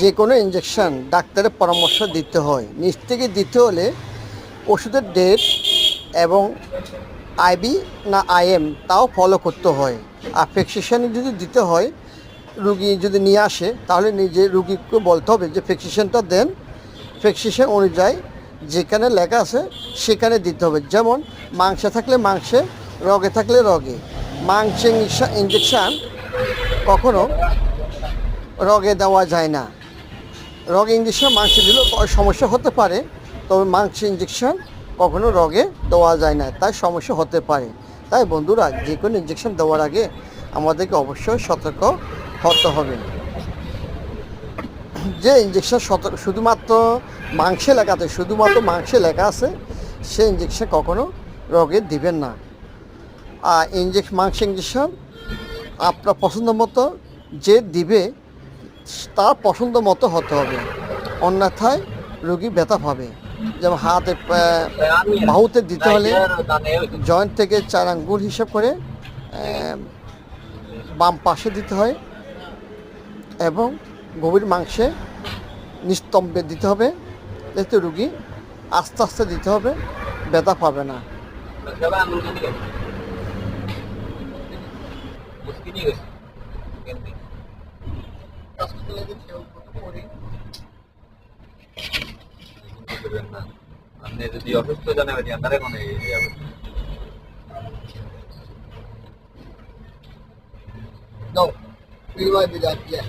যে কোনো ইঞ্জেকশন ডাক্তারের পরামর্শ দিতে হয়। নিজ থেকে দিতে হলে ওষুধের ডেট এবং আইবি না আইএম তাও ফলো করতে হয়। আর প্রেসক্রিপশান যদি দিতে হয়, রুগী যদি নিয়ে আসে তাহলে নিজে রুগীকে বলতে হবে যে প্রেসক্রিপশানটা দেন, প্রেসক্রিপশান অনুযায়ী যেখানে লেখা আছে সেখানে দিতে হবে। যেমন মাংসে থাকলে মাংসে, রগে থাকলে রগে। মাংসে ইঞ্জেকশান কখনো রগে দেওয়া যায় না। রগে ইঞ্জেকশন মাংসে দিলেও সমস্যা হতে পারে, তবে মাংস ইঞ্জেকশন কখনো রগে দেওয়া যায় না, তাই সমস্যা হতে পারে। তাই বন্ধুরা, যে কোনো ইঞ্জেকশন দেওয়ার আগে আমাদেরকে অবশ্যই সতর্ক হতে হবে। যে ইঞ্জেকশন শুধুমাত্র মাংসে লেখা আছে সেই ইঞ্জেকশন কখনো রোগে দিবেন না। আর মাংস ইঞ্জেকশন আপনার পছন্দ মতো যে দিবে তার পছন্দ মতো হতে হবে, অন্যথায় রোগী ব্যথা পাবে। যেমন হাতে বাহুতে দিতে হলে জয়েন্ট থেকে 4 আঙ্গুল হিসাব করে বাম পাশে দিতে হয় এবং গভীর মাংসে নিস্তম্ভে দিতে হবে, যাতে রুগী আস্তে আস্তে দিতে হবে, ব্যথা পাবে না। আপনি যদি অসুস্থ জানাবেন আপনারা কোন No, we will be that, yeah.